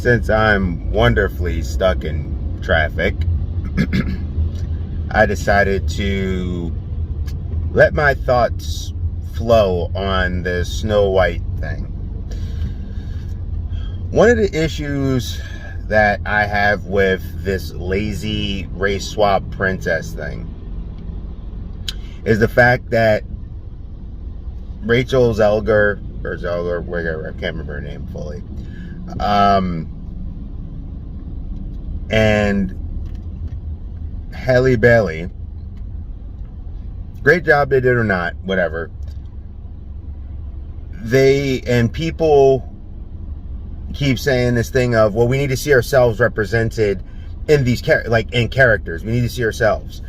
since I'm wonderfully stuck in traffic, I decided to let my thoughts flow on the Snow White thing. One of the issues that I have with this lazy race swap princess thing is the fact that Rachel Zelger, whatever, I can't remember her name fully, and Halle Bailey, great job they did or not, whatever, people keep saying this thing of, well, we need to see ourselves represented in these characters. We need to see ourselves.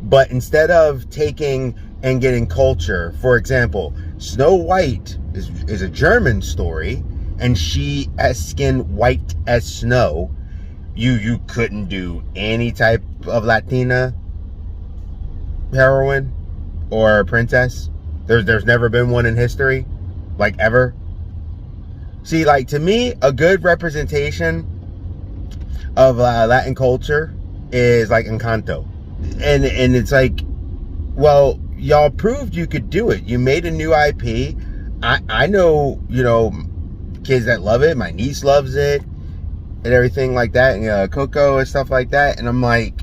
But instead of taking and getting culture, for example, Snow White is a German story, and she has skin white as snow. You couldn't do any type of Latina heroine or princess. There's never been one in history, like ever. See, like, to me, a good representation of Latin culture is like Encanto. And it's like, well, y'all proved you could do it. You made a new IP. I know, kids that love it. My niece loves it and everything like that. And Coco and stuff like that. And I'm like,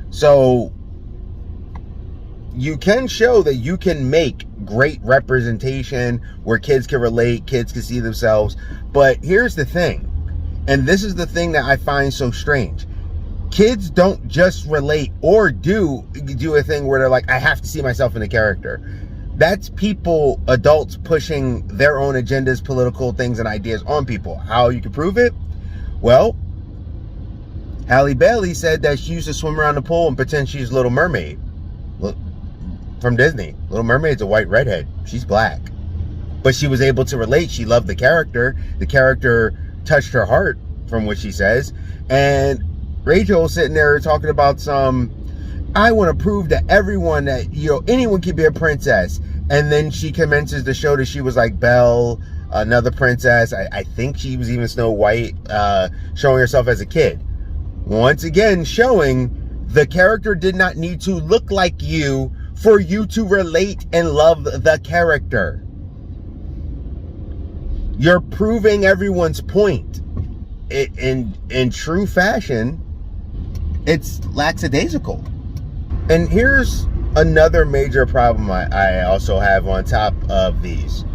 so you can show that you can make great representation where kids can relate, kids can see themselves. But here's the thing, and this is the thing that I find so strange. Kids don't just relate or do a thing where they're like, I have to see myself in the character. That's people, adults, pushing their own agendas, political things, and ideas on people. How you can prove it? Well, Halle Bailey said that she used to swim around the pool and pretend she's Little Mermaid. From Disney. Little Mermaid's a white redhead. She's black. But she was able to relate. She loved the character. The character touched her heart, from what she says. And Rachel sitting there talking about I want to prove to everyone that, anyone can be a princess. And then she commences the show that she was like Belle, another princess. I think she was even Snow White, showing herself as a kid. Once again, showing the character did not need to look like you for you to relate and love the character. You're proving everyone's point. In true fashion, it's lackadaisical. And here's another major problem I also have on top of these.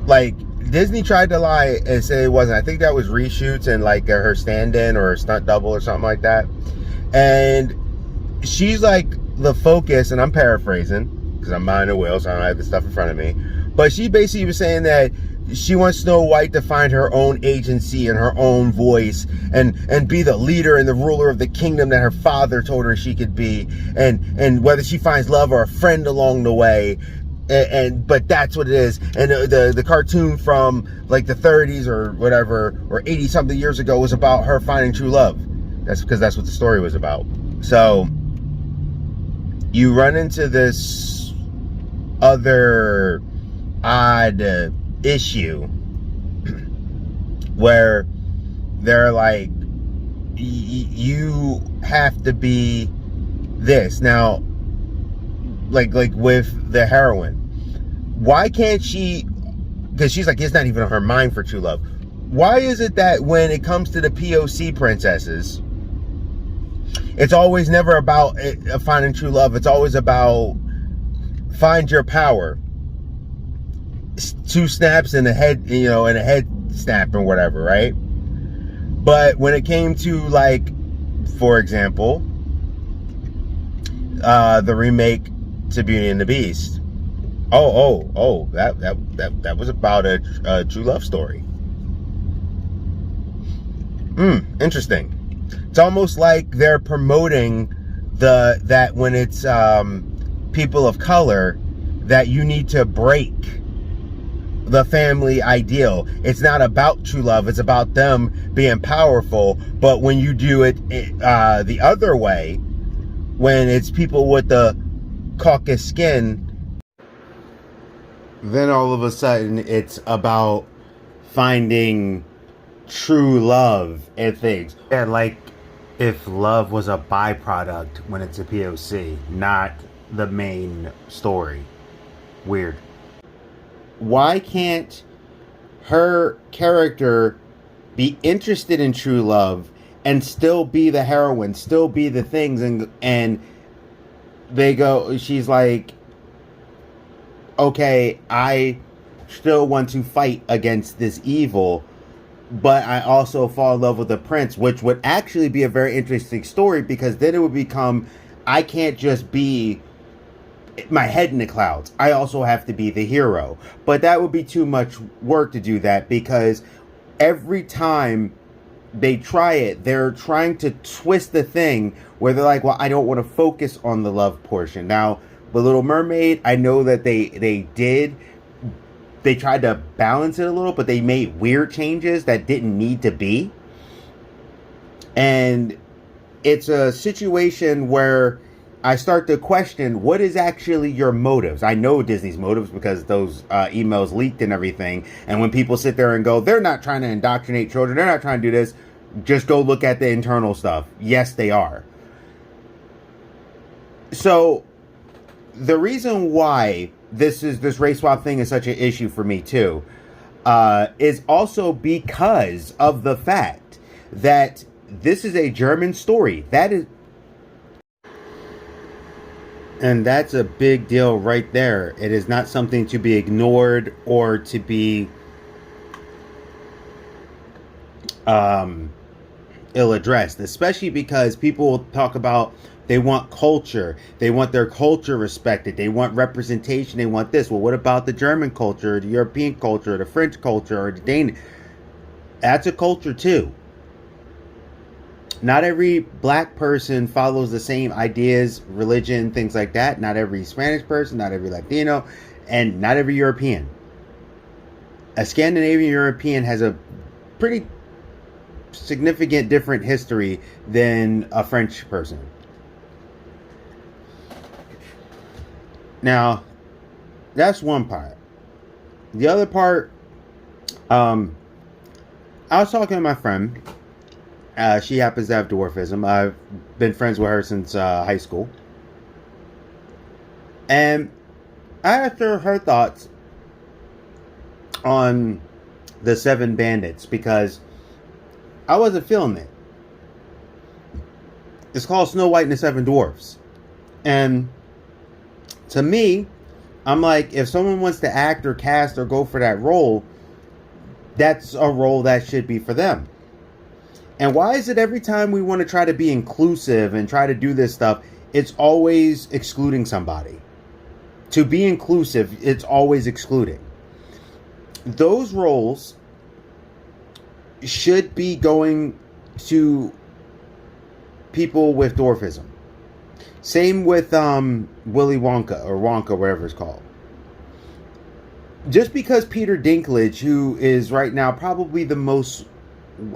Like, Disney tried to lie and say it wasn't. I think that was reshoots and like her stand-in or stunt double or something like that. And she's like the focus, and I'm paraphrasing because I'm behind the wheel, so I don't have the stuff in front of me. But she basically was saying that she wants Snow White to find her own agency and her own voice and be the leader and the ruler of the kingdom that her father told her she could be. And whether she finds love or a friend along the way. But that's what it is. And the cartoon from like the 30s or whatever, or 80 something years ago, was about her finding true love. That's because that's what the story was about. So you run into this other odd issue where they're like, you have to be this. Now, like with the heroine, why can't she, because she's like, it's not even on her mind for true love. Why is it that when it comes to the POC princesses, it's always never about finding true love? It's always about find your power. 2 snaps in the head, in a head snap or whatever, right? But when it came to, like, for example, the remake to Beauty and the Beast, that was about a true love story. Interesting. It's almost like they're promoting that when it's people of color, that you need to break the family ideal. It's not about true love. It's about them being powerful. But when you do it the other way, when it's people with the caucus skin, then all of a sudden it's about finding true love and things. Yeah, like if love was a byproduct when it's a POC, not the main story. Weird. Why can't her character be interested in true love and still be the heroine, still be the things, and they go, she's like, okay, I still want to fight against this evil, but I also fall in love with the prince, which would actually be a very interesting story, because then it would become, I can't just be my head in the clouds. I also have to be the hero. But that would be too much work to do that, because every time they try it, they're trying to twist the thing where they're like, well, I don't want to focus on the love portion. Now, The Little Mermaid, I know that they tried to balance it a little, but they made weird changes that didn't need to be. And it's a situation where I start to question, what is actually your motives? I know Disney's motives because those emails leaked and everything. And when people sit there and go, they're not trying to indoctrinate children, they're not trying to do this, just go look at the internal stuff. Yes, they are. So the reason why this race swap thing is such an issue for me too, is also because of the fact that this is a German story. And that's a big deal right there. It is not something to be ignored or to be ill-addressed, especially because people talk about they want culture. They want their culture respected. They want representation. They want this. Well, what about the German culture, the European culture, the French culture, or the Danish? That's a culture too. Not every black person follows the same ideas, religion, things like that. Not every Spanish person, not every Latino, and not every European. A Scandinavian European has a pretty significant different history than a French person. Now, that's one part. The other part, I was talking to my friend. She happens to have dwarfism. I've been friends with her since high school. And I asked her thoughts on the 7 bandits, because I wasn't feeling it. It's called Snow White and the 7 Dwarfs. And to me, I'm like, if someone wants to act or cast or go for that role, that's a role that should be for them. And why is it every time we want to try to be inclusive and try to do this stuff, it's always excluding somebody? To be inclusive, it's always excluding. Those roles should be going to people with dwarfism. Same with Willy Wonka, or Wonka, whatever it's called. Just because Peter Dinklage, who is right now probably the most,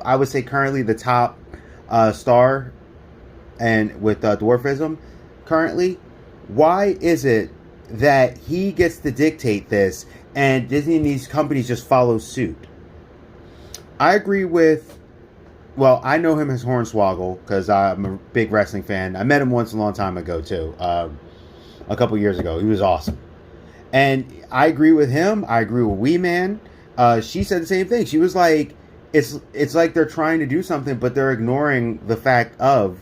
I would say currently the top star and with dwarfism currently, why is it that he gets to dictate this and Disney and these companies just follow suit? I agree with, well, I know him as Hornswoggle because I'm a big wrestling fan. I met him once a long time ago too, a couple years ago. He was awesome. And I agree with him. I agree with Wee Man. She said the same thing. She was like, it's like they're trying to do something, but they're ignoring the fact of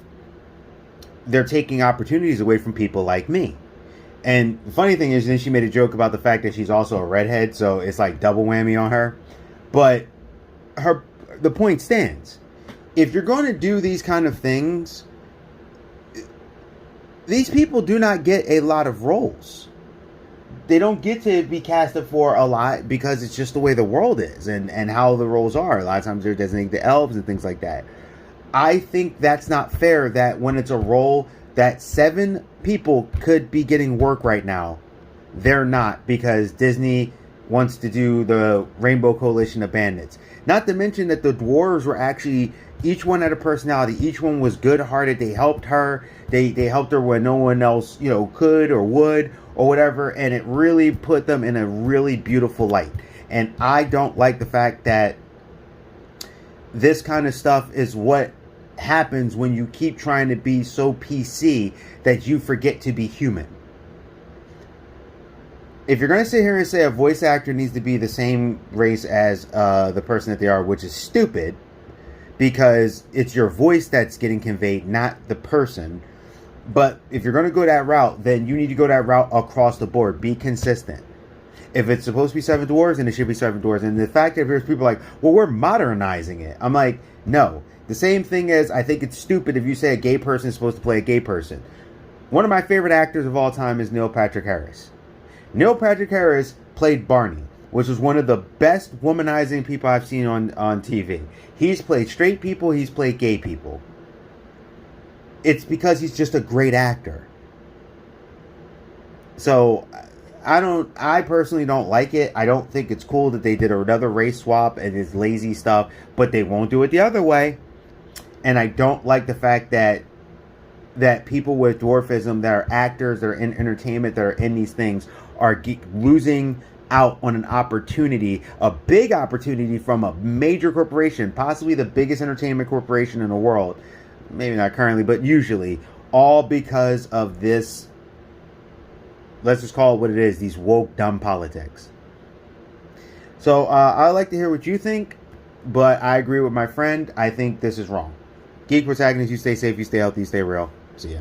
they're taking opportunities away from people like me. And the funny thing is, then she made a joke about the fact that she's also a redhead, so it's like double whammy on her. But the point stands. If you're going to do these kind of things, these people do not get a lot of roles. They don't get to be casted for a lot because it's just the way the world is and how the roles are. A lot of times they're designated the elves and things like that. I think that's not fair that when it's a role that 7 people could be getting work right now, they're not, because Disney wants to do the Rainbow Coalition of Bandits. Not to mention that the dwarves were actually, each one had a personality. Each one was good-hearted. They helped her. They helped her when no one else, could or would or whatever. And it really put them in a really beautiful light. And I don't like the fact that this kind of stuff is what happens when you keep trying to be so PC that you forget to be human. If you're going to sit here and say a voice actor needs to be the same race as the person that they are, which is stupid, because it's your voice that's getting conveyed, not the person. But if you're going to go that route, then you need to go that route across the board. Be consistent. If it's supposed to be Seven Dwarves, then it should be Seven Dwarves. And the fact that there's people like, well, we're modernizing it. I'm like, no. The same thing as I think it's stupid if you say a gay person is supposed to play a gay person. One of my favorite actors of all time is Neil Patrick Harris. Neil Patrick Harris played Barney, which was one of the best womanizing people I've seen on TV. He's played straight people. He's played gay people. It's because he's just a great actor. So I personally don't like it. I don't think it's cool that they did another race swap and it's lazy stuff, but they won't do it the other way. And I don't like the fact that people with dwarfism that are actors, that are in entertainment, that are in these things, are losing out on an opportunity, a big opportunity from a major corporation, possibly the biggest entertainment corporation in the world. Maybe not currently, but usually, all because of this, let's just call it what it is, these woke, dumb politics. So, I'd like to hear what you think, but I agree with my friend. I think this is wrong. Geek Protagonist, you stay safe, you stay healthy, you stay real. See ya.